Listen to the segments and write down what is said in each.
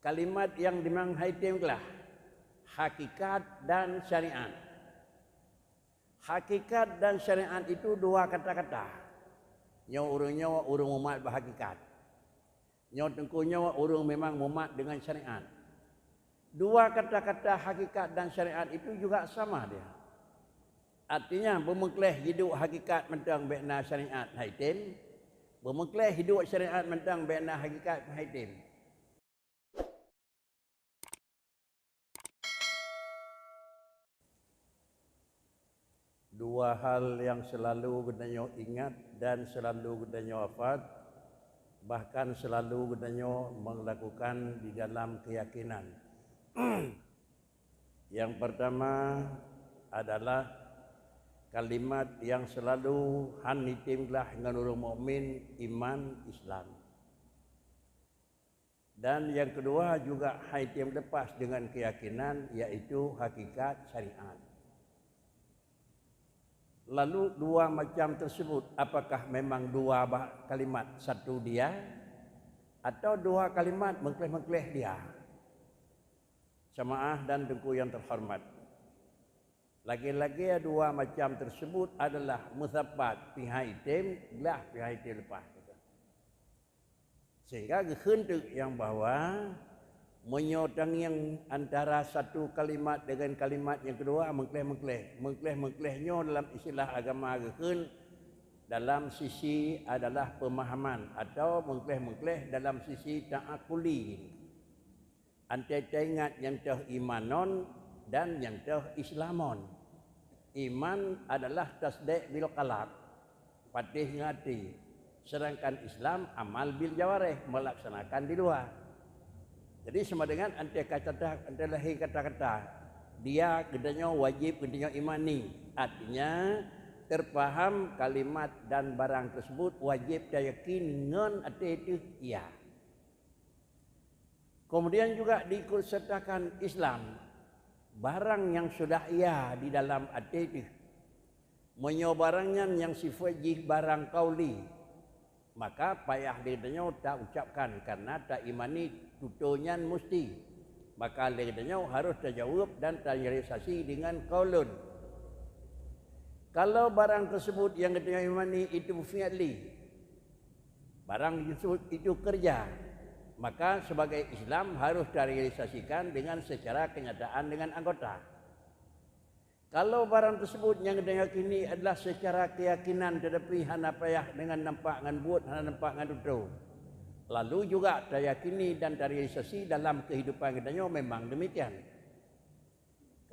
kalimat yang dimanghaitkan hakikat dan syariat. Hakikat dan syariat itu dua kata-kata. Nyawa urung umat berhakikat. Nyawa tengkunya urung memang umat dengan syariat. Dua kata-kata hakikat dan syariat itu juga sama dia. Artinya bermengkleh hidup hakikat mentang bekna syariat haitim, bermengkleh hidup syariat mentang bekna hakikat haitim. Dua hal yang selalu gunanya ingat dan selalu gunanya wafat, bahkan selalu gunanya melakukan di dalam keyakinan. Yang pertama adalah kalimat yang selalu hanitimlah dengan orang mukmin, iman, Islam. Dan yang kedua juga haitim lepas dengan keyakinan, yaitu hakikat syariat. Lalu dua macam tersebut, apakah memang dua kalimat satu dia atau dua kalimat mengkleh-mengkleh dia? Jamaah dan dengku yang terhormat, lagi-lagi dua macam tersebut adalah musabbat pihaitim belah pihaitim lepas. Sehingga kehendak yang bahwa menyodang yang antara satu kalimat dengan kalimat yang kedua mengkleh-mengklehnya dalam istilah agama kehun dalam sisi adalah pemahaman atau mengkleh-mengkleh dalam sisi ta'akuli. Antara ingat yang teh imanon dan yang teh islamon. Iman adalah tasdik bil qalb, patih ngati. Sedangkan Islam amal bil jawarih, melaksanakan di luar. Jadi sama dengan antara lahir kata-kata dia kedanya wajib kedanya imani. Artinya terpaham kalimat dan barang tersebut wajib yakin dengan itu iya. Kemudian juga diikutsertakan Islam, barang yang sudah ia di dalam itu, menyobarangnya yang sifat barang kauli, maka payah dia tak ucapkan karena tak imani tutunya mesti, maka dia harus terjawab dan terrealisasi dengan kaulun. Kalau barang tersebut yang kita imani itu fi'li, barang tersebut itu kerja, maka sebagai Islam harus direalisasikan dengan secara kenyataan dengan anggota. Kalau barang tersebut yang diyakini adalah secara keyakinan tetapi hana payah dengan nampak dengan buat, hana nampak dengan tutup, lalu juga diyakini dan direalisasi dalam kehidupan kita memang demikian.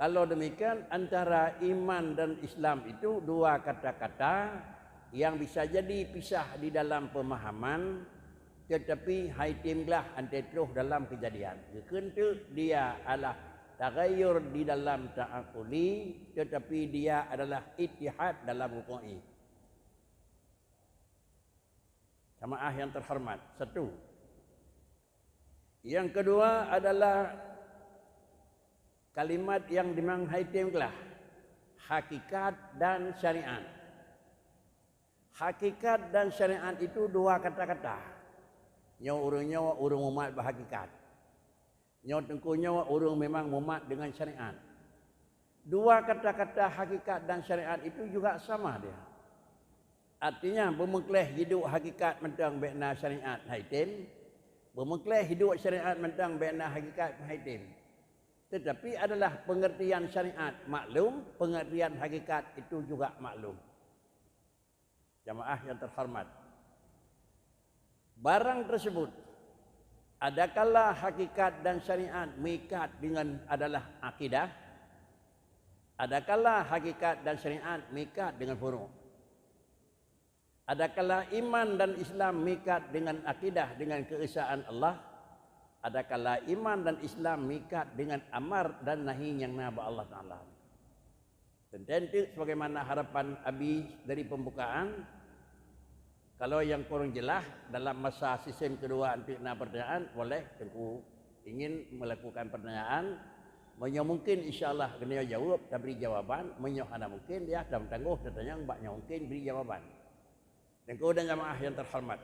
Kalau demikian antara iman dan Islam itu dua kata-kata yang bisa jadi pisah di dalam pemahaman, tetapi haitimlah antetroh dalam kejadian. Kentu dia adalah tagayyur di dalam ta'akuli, tetapi dia adalah ittihad dalam wuqu'i. Jamaah yang terhormat, satu. Yang kedua adalah kalimat yang dimanghaitkan hakikat dan syariat. Hakikat dan syariat itu dua kata-kata. Nyawa urung umat berhakikat. Nyawa tengkunya urung memang umat dengan syariat. Dua kata-kata hakikat dan syariat itu juga sama dia. Artinya bermengkleh hidup hakikat mentang bekna syariat haitim, bermengkleh hidup syariat mentang bekna hakikat haitim. Tetapi adalah pengertian syariat maklum, pengertian hakikat itu juga maklum. Jamaah yang terhormat, barang tersebut adakala hakikat dan syariat mengikat dengan adalah akidah, adakala hakikat dan syariat mengikat dengan furu', adakala iman dan Islam mengikat dengan akidah dengan keesaan Allah, adakala iman dan Islam mengikat dengan amar dan nahi yang naba Allah Ta'ala. Tentu sebagaimana harapan Abi dari pembukaan, kalau yang kurang jelas dalam masa sistem kedua antikna pertanyaan, boleh tengku ingin melakukan pertanyaan. Menyo mungkin insyaAllah kena jawab, tak beri jawaban. Menyo hana mungkin dia dah tangguh datanya mbaknya mungkin beri jawaban. Tengku dan jamaah yang terhormat.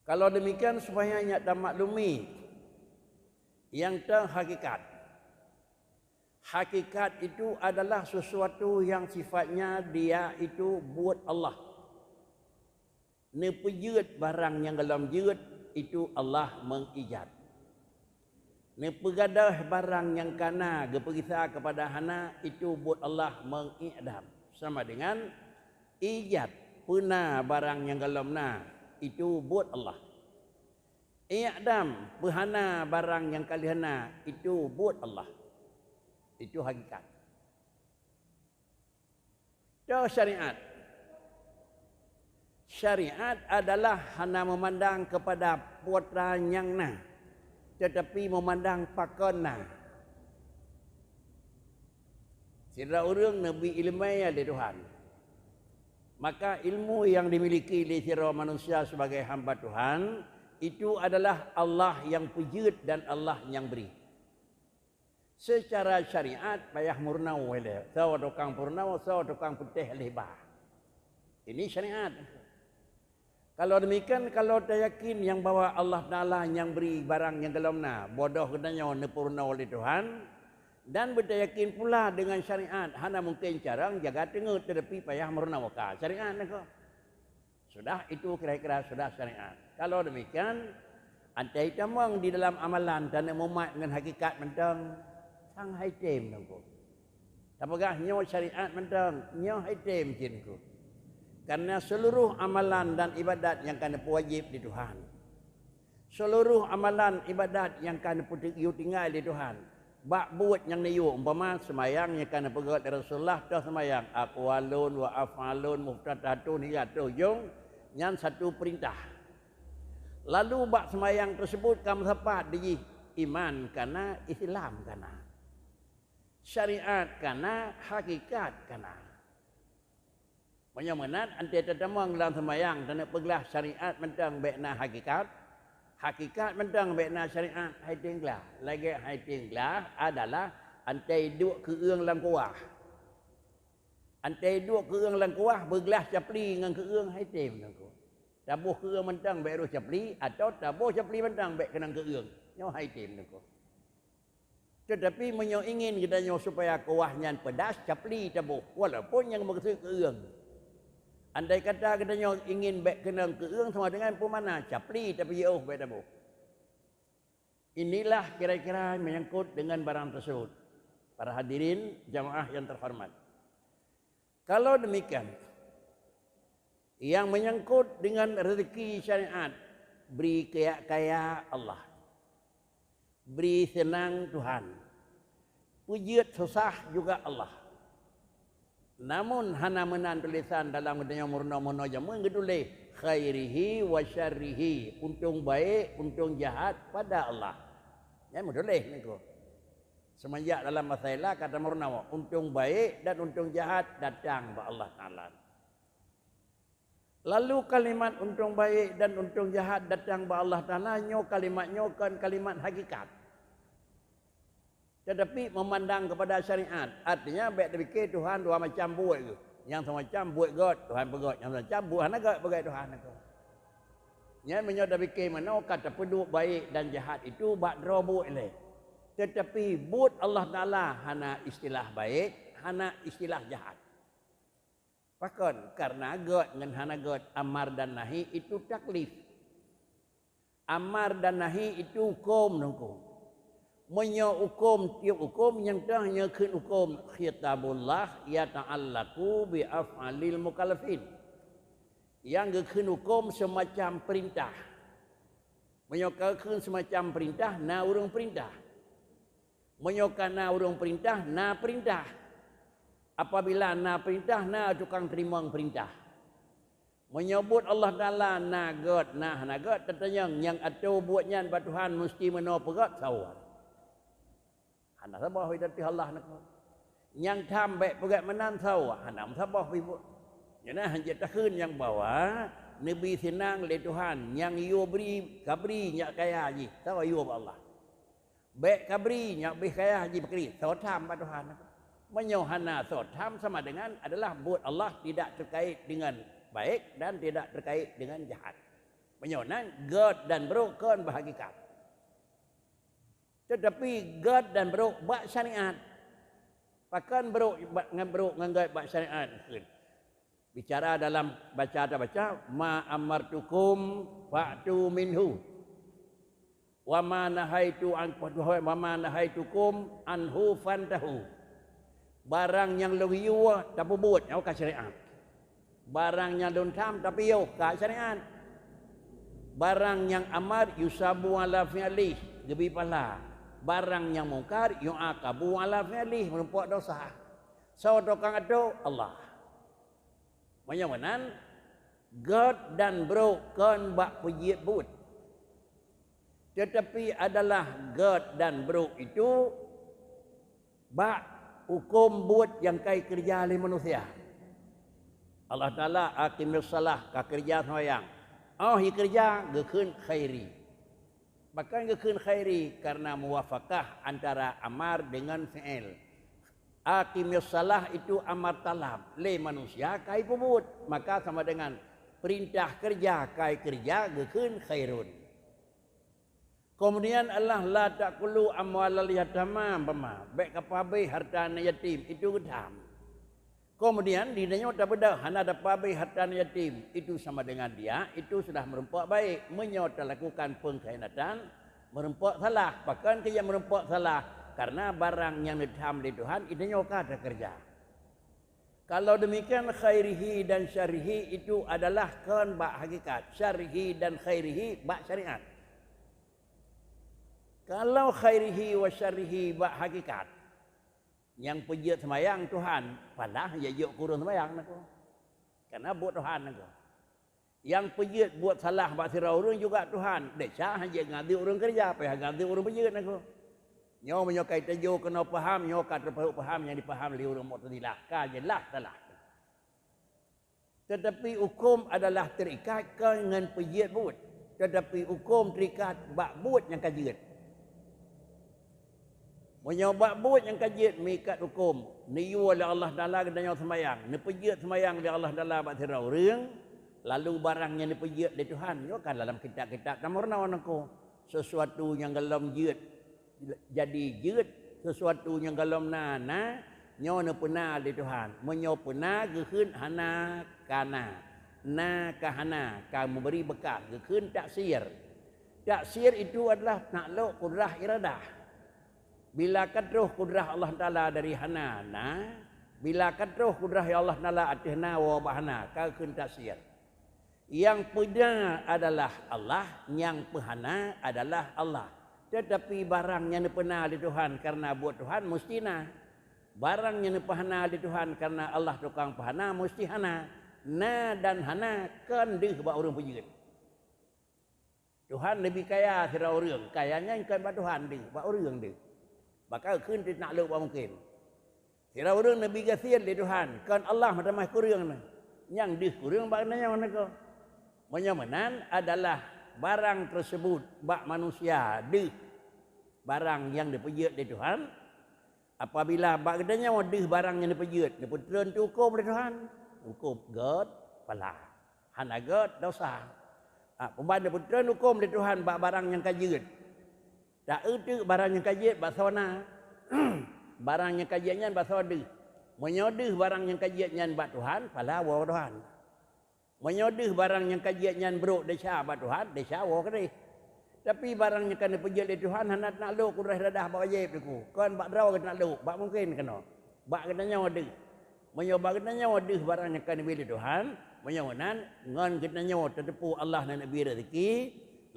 Kalau demikian supaya nyak dah maklumi Yang terhakikat. Hakikat itu adalah sesuatu yang sifatnya dia itu buat Allah. Ne pejut barang yang dalam jut itu Allah mengijat. Ne pegadah barang yang kana geperisa kepada hana itu buat Allah mengidam. Sama dengan ijat puna barang yang dalam na itu buat Allah. I'dam berhana barang yang kalihana itu buat Allah. Itu hakikat. Itu syariat. Syariat adalah hana memandang kepada putra yang na, tetapi memandang pakon na. Sira orang nabi ilmu ya Tuhan. Maka ilmu yang dimiliki oleh sira manusia sebagai hamba Tuhan itu adalah Allah yang pujud dan Allah yang beri. Secara syariat payah murnau ele. Sawa tukang purnau, sawa tukang putih lebar. Ini syariat. Kalau demikian, kalau dia yakin yang bawa Allah Taala yang beri barang yang dalamna, bodoh kenanya nepurnau oleh Tuhan, dan beryakin pula dengan syariat, hana mungkin carang jaga tengah tetapi payah murnau ka syariat nak. Sudah itu kira-kira sudah syariat. Kalau demikian, antai tamang di dalam amalan dan mumat dengan hakikat mentang sang hai tem nangko. Apakah nyo syariat mentang nyo hai tem jinku. Karena seluruh amalan dan ibadat yang kena wajib di Tuhan. Seluruh amalan ibadat yang kena putih tinggal di Tuhan. Bak buat yang niyu umpama semayang yang kena pegat Rasulullah dah semayang aqwalun wa afalun muftatahatun hingga tujung yang satu perintah. Lalu bak semayang tersebut kamu dapat di iman karena Islam karena syariat karena hakikat karena menyamanan anti tetemang dalam semayang dan pegelah syariat mentang bekna hakikat. Hakikat mentang bekna syariat hai tinglah. Lagi hai tinglah adalah antai duk keung lang kuah. Antai duk keung lang kuah bergelah capli dengan keung hai tem nangko. Tabuh keung mentang bek ru capli atau tabuh capli mentang bek kenang keung. Nyo hai tem nangko. Tetapi menyo ingin kita nyo supaya kuahnya pedas capli tabuh walaupun yang maksud keung. Andai kata kita ingin baik kenal keung sama dengan pemana capli tapi jauh baik tabu. Inilah kira-kira menyangkut dengan barang tersebut. Para hadirin jamaah yang terhormat. Kalau demikian, yang menyangkut dengan rezeki syariat, beri kaya Allah. Beri senang Tuhan. Pujud susah juga Allah. Namun hana menan tulisan dalam dunia murna-murna jamu gedule khairihi wa syarrihi, untung baik, untung jahat pada Allah. Ya mudoleh niku. Semenjak dalam masalah kata murna, untung baik dan untung jahat datang ba Allah Taala. Lalu kalimat untung baik dan untung jahat datang ba Allah Taala nyo kalimatnya kan kalimat hakikat. Tetapi memandang kepada syariat. Artinya baik terfikir Tuhan dua macam buat ke. Yang semacam buat God, Tuhan pegot. Yang semacam buat anak God, pegot Tuhan. Yang menyodak fikir mana kata peduk baik dan jahat itu bak draw buat le. Tetapi buat Allah Ta'ala hana istilah baik, hana istilah jahat. Pakon karena God dengan hana God, amar dan nahi itu taklif. Amar dan nahi itu hukum nungku. Menyo hukum tiap hukum yang tanya ke hukum khitabullah ya ta'allaku bi af'alil mukallafin. Yang ke hukum semacam perintah. Menyo ke semacam perintah na urang perintah. Menyo kana urang perintah na perintah. Apabila na perintah na tukang terima perintah. Menyebut Allah Taala na God na hana God tetanya yang atau buatnya Tuhan mesti menopegat sawar. Hana sabah hidati Allah nak. Yang tambah pegat menan sawa hana sabah ibu. Jadi hanya takun yang bawa Nabi senang le Tuhan yang you beri kabri nyak kaya haji. Sawa you Allah. Baik kabri nyak beri kaya haji bakri. Sawa tham ba Tuhan. Menyohana sawa tham sama dengan adalah buat Allah tidak terkait dengan baik dan tidak terkait dengan jahat. Menyonan God dan broken bahagikat. Tetapi gad dan beruk bak syariat. Pakan beruk ngan bak syariat. Bicara dalam baca atau baca ma amartukum fa'tu minhu wa ma nahaitukum anhu fantahu. Barang yang lewiu tak buat au ka syariat. Barang yang don tham tapi yo ka syariat. Barang yang amar yusabu ala fi'li gebi pala. Barang yang mungkar yu'aqabu ala fi'li merempuak dosa. So dokang ado Allah. Menyawanan God dan bro kan bak pujit but. Tetapi adalah God dan bro itu bak hukum but yang kai kerja oleh manusia. Allah Ta'ala aqimius salah ka kerja sembahyang. Hi kerja gekeun khairi. Bahkan gekeun khairi karena muwafaqah antara amar dengan fi'il. Aqimius salah itu amar talab le manusia kai pubut, maka sama dengan perintah kerja kai kerja gekeun khairun. Kemudian Allah la taqulu amwalal yatama baik kapabe harta yatim itu gedam. Kemudian dinanya tak beda hana ada pabe harta yatim itu sama dengan dia itu sudah merempuak baik menyota lakukan pengkhianatan merempuak salah bahkan dia merempuak salah karena barang yang ditham di Tuhan idenya ada kerja. Kalau demikian khairihi dan syarihi itu adalah kan bak hakikat, syarihi dan khairihi bak syariat. Kalau khairihi wa syarihi bak hakikat yang pejat semayang Tuhan, palah ya yuk kurun semayang aku. Karena buat Tuhan aku. Yang pejat buat salah bak sirau orang juga Tuhan. Desa hanya ngadi orang kerja, payah ngadi orang pejat aku. Nyo menyokai tajo kena paham, nyo kata paham yang dipaham li orang Mu'tazilah. Kajelah salah. Tetapi hukum adalah terikat dengan pejat buat. Tetapi hukum terikat bak buat yang kajit. Menyobak buat yang kajit mikat hukum. Niyu oleh Allah Ta'ala kedanya semayang. Nepejit semayang oleh Allah Ta'ala bak sirau orang. Lalu barang yang nepejit di Tuhan. Nyo kan dalam kitab-kitab namurna aku. Sesuatu yang galam jit jadi jit, sesuatu yang galam nana nyo ne pena di Tuhan. Menyo pena gekeun hana kana. Na kahana ka memberi bekas gekeun taksir. Taksir itu adalah nakluk kudrah iradah. Bila kadruh kudrah Allah Ta'ala dari hanana, bila kadruh kudrah Allah Ta'ala atihna wa bahana, kakeun taksir. Yang punya adalah Allah, yang pehana adalah Allah. Tetapi barang yang pernah di Tuhan karena buat Tuhan mustina. Barang yang pehana di Tuhan karena Allah tukang pehana mesti hana. Na dan hana kan deh bak orang pejit. Tuhan lebih kaya sira orang, kayanya kan bak Tuhan deh, bak orang deh. Bakal keun ti nak leup mungkin. Sira orang lebih gasir di Tuhan, kan Allah matamah kurang na. Yang deh kurang bak nanya mana ko. Menyamanan adalah barang tersebut bak manusia deh barang yang dipejit di Tuhan. Apabila bak gedanya deh barang yang dipejit, diputreun tu hukum di Tuhan. Hukum God pala. Hana God dosa. Pembantu diputreun hukum di Tuhan bak barang yang kajit. Tak itu barang yang kajit bak sona. Barang yang kajitnya bak sodeh. Menyodeh barang yang kajitnya bak Tuhan, pala wa Tuhan. Menyodeh barang yang kajitnya beruk desa bak Tuhan, desa wa kene. Tapi barang yang kan dipejit di Tuhan hendak nak luk kudrah dadah bak wajib deku. Kan bak draw nak luk, bak mungkin kena. Bak kenanya wadeh. Menyoba kenanya wadeh barang yang kan dipilih Tuhan, menyawanan ngan kenanya tetepu Allah dan Nabi rezeki.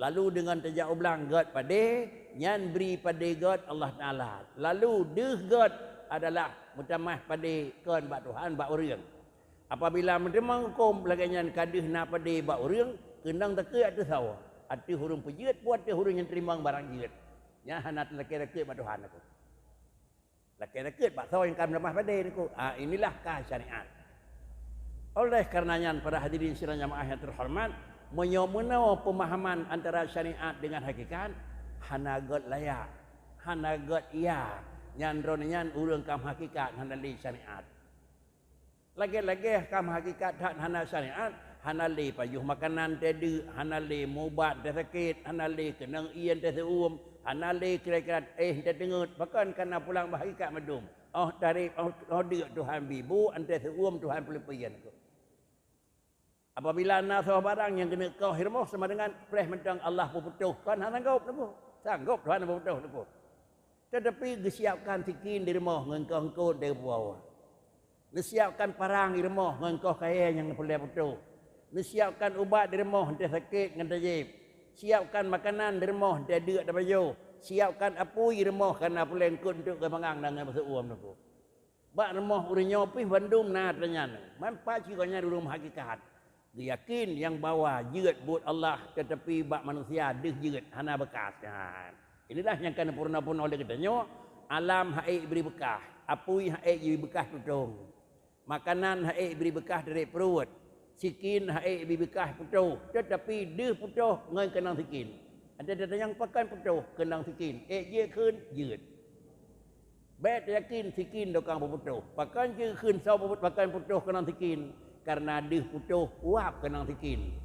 Lalu dengan terjak ulang God pada nyan beri pada God Allah Ta'ala. Lalu deh God adalah mutamah pada kan bak Tuhan bak orang. Apabila menerima hukum lagi nyan kadih na pada bak orang, kendang tak ke atas sawah. Ati hurung pejit buat ke hurung yang terima barang jit. Nya hanat laki-laki bak Tuhan aku. Laki-laki bak sawah yang kami lemah pada aku. Inilah kah syariat. Oleh karenanya para hadirin sidang jamaah yang terhormat, menyomuna pemahaman antara syariat dengan hakikat hana God layak, hana God iya, nyandron nyan urang kam hakikat hana li syariat. Lagi-lagi kam hakikat hana syariat hanale payuh makanan tadi, hanale mubat teh sakit, hanale kenang ian teh seum, hanale kira-kira teh dengut, bahkan kana pulang bahagia madum. Oh dari dia Tuhan bibu, ante seum Tuhan pelipian ko. Apabila nasah barang yang kena kau hirmoh sama dengan preh mentang Allah puputuh, kan sanggup tu. Sanggup Tuhan puputuh tu. Tetapi disiapkan tikin di rumah ngengkau dari bawah. Disiapkan parang di rumah ngengkau kaya yang boleh putuh. Disiapkan ubat di rumah dia sakit dengan tajib. Siapkan makanan di rumah dia dek dan baju. Siapkan apu di rumah kerana boleh engkau untuk kemangang dengan masuk uam tu. Bak rumah urinya pih bandum na ternyata. Mampak cikanya di rumah hakikat. Dia yakin yang bawa jerit buat Allah tetapi bak manusia deh jerit hana bekas. Inilah yang kena purna-purna oleh katanya, alam haik beri bekah, apui haik beri bekah tutung. Makanan haik beri bekah dari perut, sikin haik beri bekah putuh, tetapi dia putuh dengan kenang sikin. Ada yang pakai putuh kenang sikin, je kun jerit. Bet yakin sikin dokang putuh, pakai je kun sau pakai putuh kenang sikin, karena dia putuh uap kenang sikin.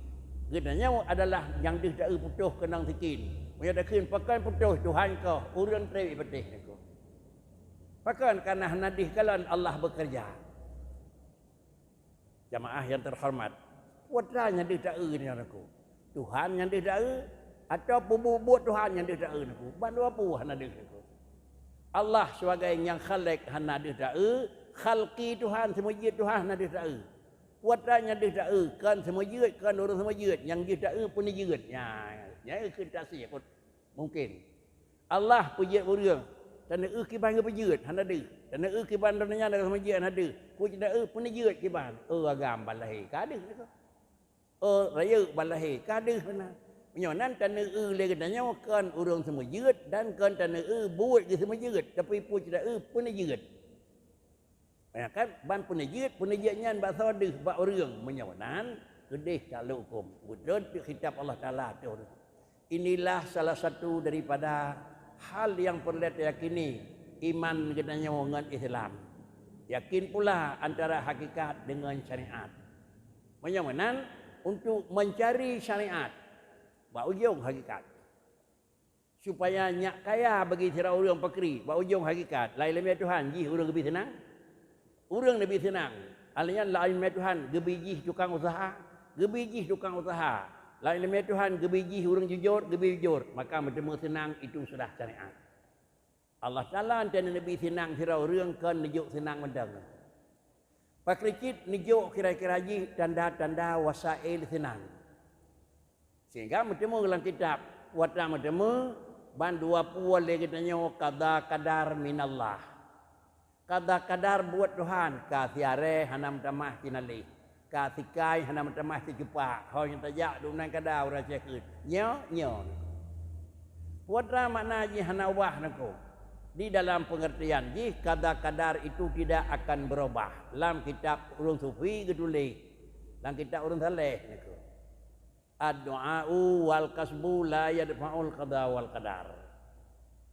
Katanya adalah yang dia tak putuh kenang sikin. Mereka dah kena pakai putuh Tuhan kau, urun trewi betih kau. Pakai karena nadih kalan Allah bekerja. Jamaah yang terhormat, putranya dia tak ni aku. Tuhan yang dia tak atau buat Tuhan yang dia tak aku. Bantu apa nadih aku. Allah sebagai yang khalik hana dia tak khalqi Tuhan semua jid Tuhan nadih tak putranya dia tak kan semua jid kan orang semua jid yang dia tak pun dia jid. Ya kita sih mungkin Allah puji orang dan kiban puji hana ada dan kiban dunia dengan puji hana ada puji dah pun dia kiban agam balahi ka ada raya balahi ka ada mana menyonan tan le katanya kan orang semua jid dan kan tan buat ke semua jid tapi puji dah pun dia ya kan ban pun dia nyan bahasa deh ba orang menyonan gedeh kalau hukum budut kitab Allah Taala tu. Inilah salah satu daripada hal yang perlu diyakini iman katanya dengan Islam. Yakin pula antara hakikat dengan syariat. Menyaman untuk mencari syariat, ba ujung hakikat. Supaya nyak kaya bagi sira orang pakri, ba ujung hakikat. Lain lemah Tuhan, ji orang lebih senang. Orang lebih senang. Alnya lain lemah Tuhan, gebiji tukang usaha, gebiji tukang usaha. Lain lemah Tuhan, gebiji orang jujur, gebiji jujur. Maka bertemu senang, itu sudah syariat. Allah Ta'ala dan Nabi senang sirau orang kan nijuk senang mendang. Pak Ricit nijuk kira-kira ji tanda-tanda wasail senang. Sehingga bertemu dalam kitab. Wata bertemu, ban 20 lagi katanya kadar minallah. Kadar buat Tuhan. Kasiare hanam tamah kinalih. Katikai hana matamah cepat hau yang tajak dunan kada ora cekut nyo putra makna ji hana wah nako di dalam pengertian ji kadar itu tidak akan berubah dalam kitab ulun sufi gedule dalam kitab ulun saleh nako ad-du'a'u wal kasbu la yadfa'ul qada wal qadar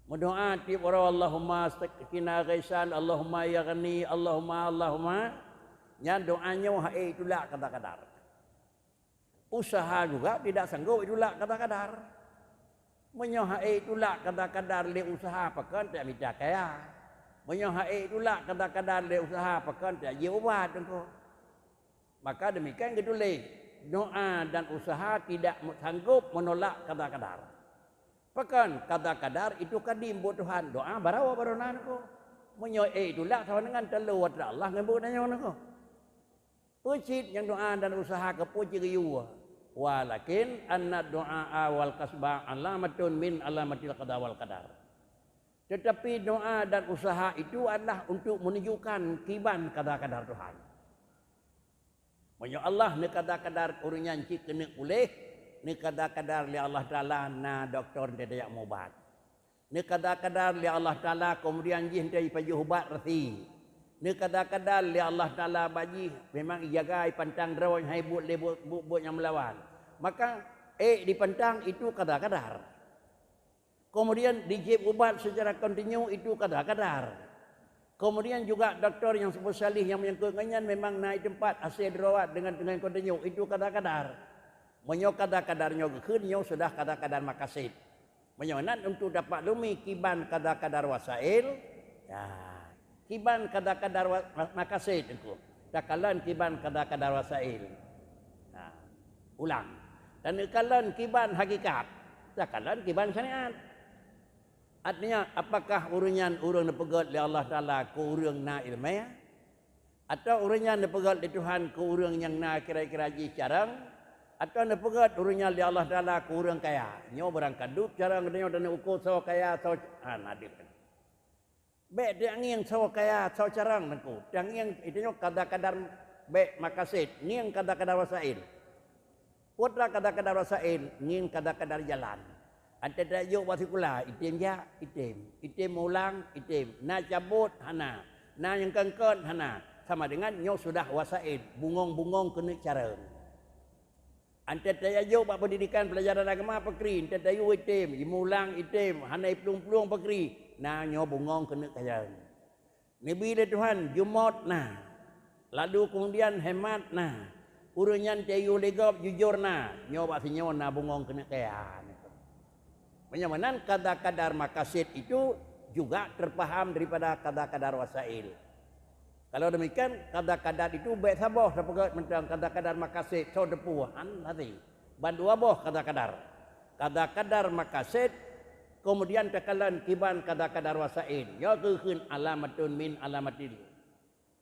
mendoa tiap orang Allahumma astakina ghaisan Allahumma ya ghani Allahumma yang doanya hae itulah kadar-kadar. Usaha juga tidak sanggup itulah kadar-kadar. Menyohae itulah kadar-kadar le usaha pakan tak minta kaya. Menyohae itulah kadar-kadar le usaha pakan tak je ubat engko. Maka demikian gedule doa dan usaha tidak sanggup menolak kadar-kadar. Pakan kadar-kadar itu kadim buat Tuhan. Doa barawa baronan ko. Menyohae itulah sama dengan telu wa Allah ngembuk nanya ko. Ucit yang doa dan usaha kepuji riuh. Walakin anna doa wal kasba alamatun min alamatil qada wal qadar. Tetapi doa dan usaha itu adalah untuk menunjukkan kiban kadar-kadar Tuhan. Banyak Allah ni kadar-kadar orang nyanci kena boleh. Ni kadar-kadar li Allah Ta'ala na doktor tidak mubat. Ni kadar-kadar li Allah Ta'ala kemudian jih dari paju ubat resi. Ni kadar-kadar li Allah Ta'ala bagi memang jagai pantang drawang hai buat yang melawan. Maka di pantang itu kadar-kadar. Kemudian dijib ubat secara kontinu itu kadar-kadar. Kemudian juga doktor yang spesialis yang menyangkutnya memang naik tempat hasil dirawat dengan kontinyu itu kadar-kadar. Menyo kadar-kadarnya kekenyo sudah kadar-kadar makasid. Menyonan untuk dapat lumi kiban kadar-kadar wasail. Ya, kiban kadar-kadar makasid itu. Dakalan kiban kadar-kadar wasail. Nah, ulang. Dan kalan kiban hakikat. Dakalan kiban syariat. Artinya apakah urunyan urang dipegat oleh Allah Taala ke urang na ilmiah atau urunyan dipegat oleh Tuhan ke urang yang na kira-kira ji carang atau dipegat urunyan oleh Allah Taala ke urang kaya nyo berangkat dup carang nyo dan ukur saw kaya saw nadip be dia ngiang saw kaya saw carang nangku yang ngiang itu nyo kadar-kadar be makasid ngiang kadar-kadar wasail putra kadar-kadar wasail ngiang kadar-kadar jalan. Ante tajuk wasikula itim ya itim ulang itim na cabut hana na yang kengkon hana sama dengan nyo sudah wasaid bungong-bungong kena cara ante tajuk bab pendidikan pelajaran agama pakri ante tajuk itim imulang itim hana pelung-pelung pakri na nyo bungong kena cara nabi Tuhan Jumaat nah lalu kemudian hemat nah urunyan tajuk legap jujur nah nyo bab sinyo na bungong kena kaya. Menyamanan kadar-kadar makasid itu juga terpaham daripada kadar-kadar wasail. Kalau demikian kadar-kadar itu baik saboh dapat mentang kadar-kadar makasid so depuan nanti. Bandu aboh kadar-kadar. Kadar-kadar makasid kemudian tekalan kiban kadar-kadar wasail. Ya keun alamatun min alamatil.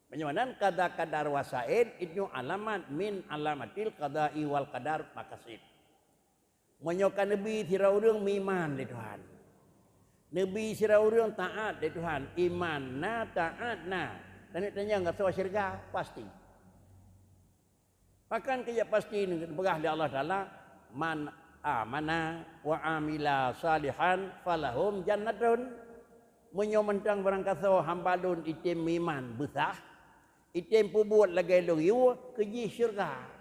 Menyamanan kadar-kadar wasail itu alamat min alamatil qada'i wal qadar makasid. Menyokan Nabi sira urang iman di Tuhan. Nabi sira urang taat di Tuhan. Iman na taat na. Dan tanya enggak tahu syurga pasti. Bahkan kaya pasti berah di Allah Taala man amana wa amila salihan falahum jannatun. Menyo mentang barang kaso hambalun itim iman besar. Itim pubuat lagi long yu keji syurga.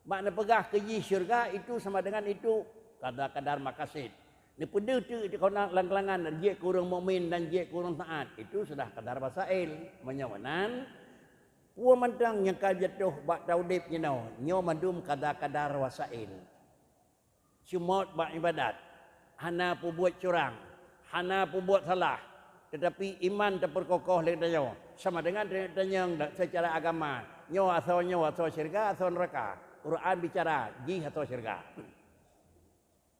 Makna pegah keji syurga itu sama dengan itu kadar-kadar makasid. Ni pede tu di kona lang-langan dan je kurang mukmin dan je kurang taat itu sudah kadar wasail menyawanan. Puan mandang yang ka jatuh bak taudip nyo mandum kadar-kadar wasail. Cuma bak ibadat. Hana pu buat curang, hana pu buat salah. Tetapi iman terperkokoh ledanya sama dengan yang secara agama. Nyo asal syurga asal neraka. Quran bicara jih atau syurga.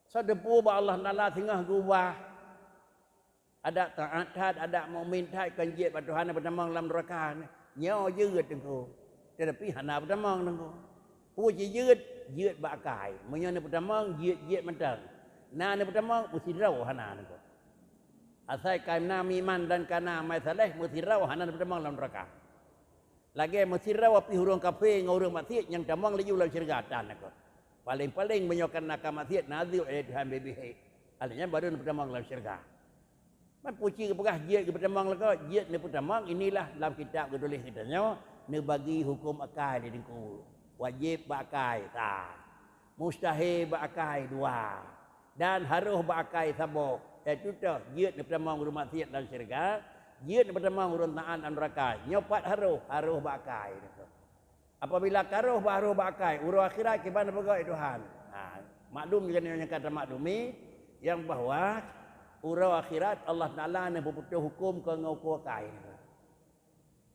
Sadepu ba Allah Taala tengah gubah. Ada taat, ada mukmin taat kan je ba Tuhan pertama dalam neraka. Nyo jeut engko. Tetapi hana pertama engko. Pu je jeut ba akai. Menyo ne pertama jeut mentang. Na ne pertama mesti rau hana engko. Asai kana iman dan kana mai saleh mesti rau hana pertama dalam neraka. Lagi mesti rawa pi hurung kafe ngurung maksiat yang tamang laju lalu syirgatan aku. Paling-paling menyokan nak maksiat nazil oleh Tuhan BBH. Artinya baru pertamang lalu syirga. Man puji kepegah jid ke pertamang lalu jid ni pertamang inilah dalam kitab ketulis kitanya ni bagi hukum akai di dengku. Wajib bakai ta. Mustahil bakai dua. Dan harus bakai sabok. Itu tu jid ni pertamang rumah maksiat dalam syirga. Jid pertama urun taan neraka nyopat haruh bakai. Apabila karuh baru bakai urus akhirat ke mana pegawai Tuhan. Maklum juga yang kata maklumi yang bahwa urus akhirat Allah Taala ne berputus hukum ke ngau kai.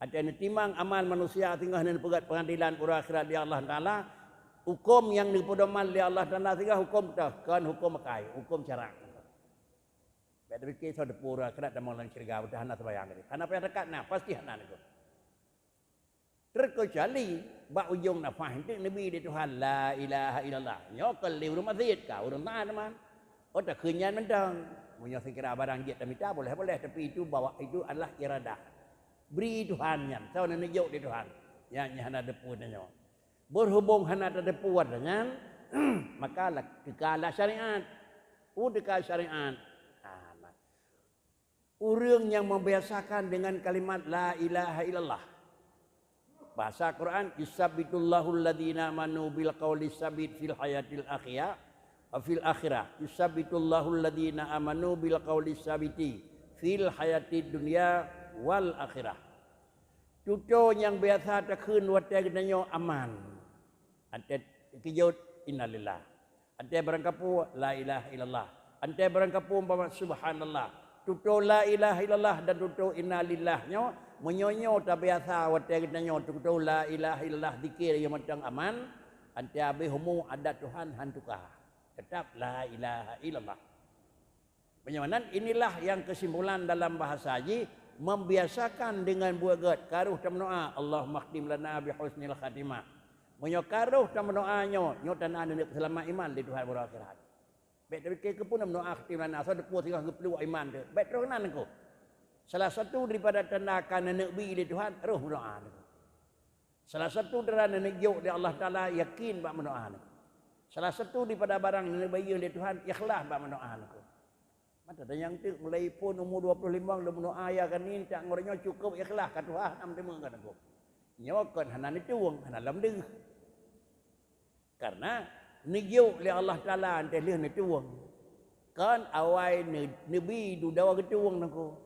Ada timang amal manusia tinggal nan pegat pengadilan urus akhirat di Allah Taala hukum yang dipedoman di Allah Taala tinggal hukum dah kan hukum kai, hukum syarak. Baik fikir so depur akhirat dan malam syurga udah hana sembayang ni. Hana payah dekat nah pasti hana ni. Terkecuali bak ujung nak faham tu Nabi di Tuhan la ilaha illallah. Nyo kali rumah masjid ka urang tahan teman. Oh tak kenyan mentang. Munyo sekira barang jet minta boleh tapi itu bawa itu adalah iradah. Beri Tuhan nyan. Sau nak nunjuk di Tuhan. Yang hana depur nyo. Berhubung hana depur nyan maka dekalah syariat. Dekat syariat. Orang yang membiasakan dengan kalimat la ilaha illallah. Bahasa Quran yusabbitullahu alladhina amanu bil qawli sabit fil hayatil akhirah wa fil akhirah. Yusabbitullahu alladhina amanu bil qawli sabiti fil hayatid dunya wal akhirah. Tuto yang biasa terkun wate genanyo aman. Ante kijut innalillah. Ante barangkapu la ilaha illallah. Ante barangkapu umpama subhanallah. Tuto la ilaha illallah dan tuto innalillahnya menyonyo ta biasa wate genanyo tuto la ilaha illallah zikir yang macam aman. Ante abi humu ada Tuhan hantuka. Tetap la ilaha illallah. Penyamanan inilah yang kesimpulan dalam bahasa haji, membiasakan dengan buat karuh tam doa Allahumma khtim lana bi husnil khatimah. Menyo karuh tam doanyo nyotan anu selamat iman di Tuhan pada akhirat. Baik tapi ke pun doa khtim lana so depu tinggal perlu iman tu. Baik terus nan ko. Salah satu daripada tandakan nabi di Tuhan roh doa. Salah satu daripada najuk di Allah Taala yakin bak mendoa. Salah satu daripada barang nabi di Tuhan ikhlas bak mendoa. Mata yang tu mulai pun umur 25 lu mendoa ya kan ni tak ngornya cukup ikhlas kat Tuhan am temu kan aku. Nyokon hanan itu wong hanan lam deug. Karena niyo li Allah Taala ante leh ni tuwang. Kan awai nabi du dawa gitu wong nako.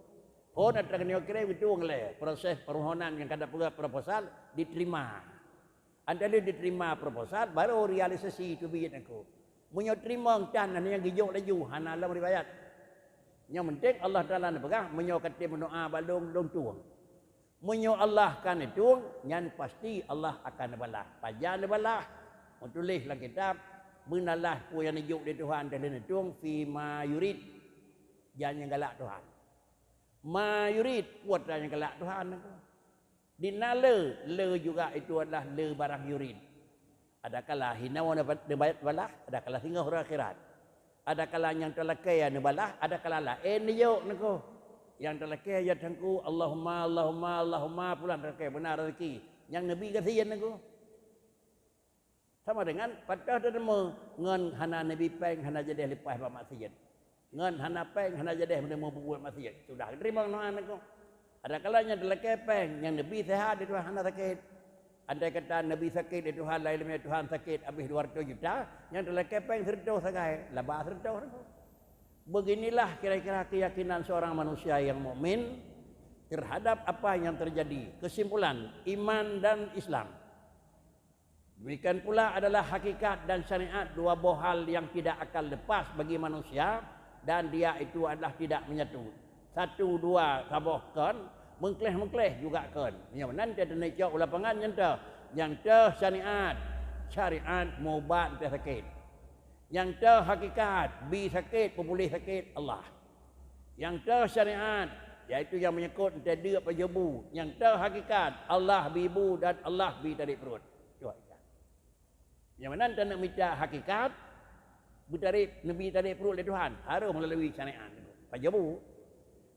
Oh nak kena kira gitu wong le. Proses permohonan yang kada pula proposal diterima. Ante leh diterima proposal baru realisasi itu biyat nako. Munyo terima can yang gijok laju hanan lam riwayat. Yang penting Allah Ta'ala nak pegang menyo kata berdoa balung long tuang. Menyo Allah kan itu nyan pasti Allah akan balas. Pajan balas. Tulis dalam kitab benalah ku yang najuk di Tuhan dan tuang fi ma yurid. Jangan yang galak Tuhan. Ma yurid buat yang galak Tuhan. Dinale le juga itu adalah le barang yurid. Ada kala hinawan dapat balas, ada kala singgah akhirat. Ada kalanya yang terlekai yang balah, ada kalanya niyo nako. Yang terlekai ya tangku Allahumma Allahumma Allahumma pulang terlekai benar rezeki. Yang nabi kasihan nako. Sama dengan patah derma ngan hana nabi peng hana jadi lepas ba maksiat. Ngan hana peng hana jadi mau buat maksiat. Sudah terima doa nako. Ada kalanya terlekai peng yang nabi sehat itu hana sakit. Andai kata Nabi sakit di Tuhan lain Tuhan sakit habis 200 juta yang telah kepeng serta sagai labah serta. Beginilah kira-kira keyakinan seorang manusia yang mukmin terhadap apa yang terjadi. Kesimpulan iman dan Islam. Demikian pula adalah hakikat dan syariat dua buah hal yang tidak akan lepas bagi manusia dan dia itu adalah tidak menyatu. Satu dua sabohkan mengkleh juga kan. Yang nanti ada naik jauh lapangan yang syariat mubat dia sakit. Yang hakikat bi sakit pemulih sakit Allah. Yang syariat iaitu yang menyangkut dia apa jebu. Yang hakikat Allah bi ibu dan Allah bi tarik perut. Yang mana nak minta hakikat bertarik nabi tarik perut oleh Tuhan harus melalui syariat. Pajabu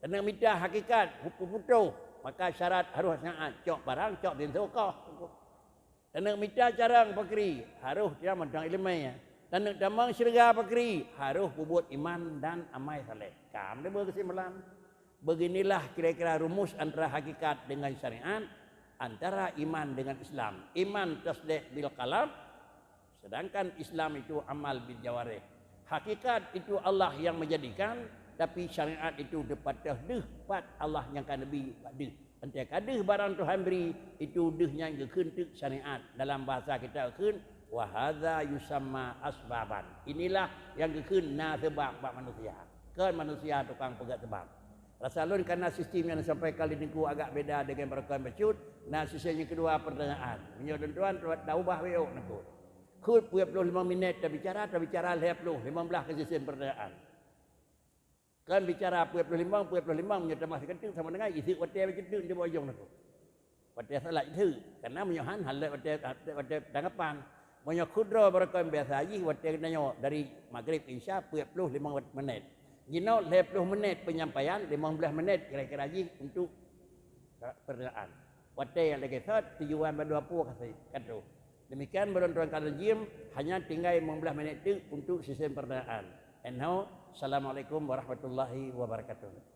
kena minta hakikat putu maka syarat harus sangat cok barang cok din sokah. Kena minta carang pakri harus dia mentang ilmunya. Kena damang syurga pakri harus bubut iman dan amal saleh. Kam dia berkesimpulan. Beginilah kira-kira rumus antara hakikat dengan syariat, antara iman dengan Islam. Iman tasdiq bil qalam, sedangkan Islam itu amal bil jawarih. Hakikat itu Allah yang menjadikan, tapi syariat itu depatah pat Allah yang kan nabi deh. Antai kadeh barang Tuhan beri itu dehnya yang keuntuk syariat. Dalam bahasa kita keun wa hadza yusamma asbaban. Inilah yang keun na sebab bak manusia. Kan manusia tukang pegat sebab. Rasulun karena sistem yang sampai kali ini agak beda dengan berkat bercut. Nah sistem yang kedua pertanyaan. Menyodon tuan dah ubah weo nak. Kut 25 minit dah bicara 15 ke sistem pertanyaan. Kan bicara 25 menyerta masih kenting sama dengan isi hotel kenting di bawah jong tu. Hotel salah itu karena menyohan hal hotel tanggapan. Menyokudro berkon biasa aja hotel nanyo dari maghrib insya 25 menit. Gino 50 menit penyampaian 15 menit kira-kira aja untuk pertanyaan. Hotel yang lagi third tujuan pada 20 kasih kata. Demikian beruntung kalau jim hanya tinggal 15 menit itu untuk sistem pertanyaan. And now, Assalamualaikum warahmatullahi wabarakatuh.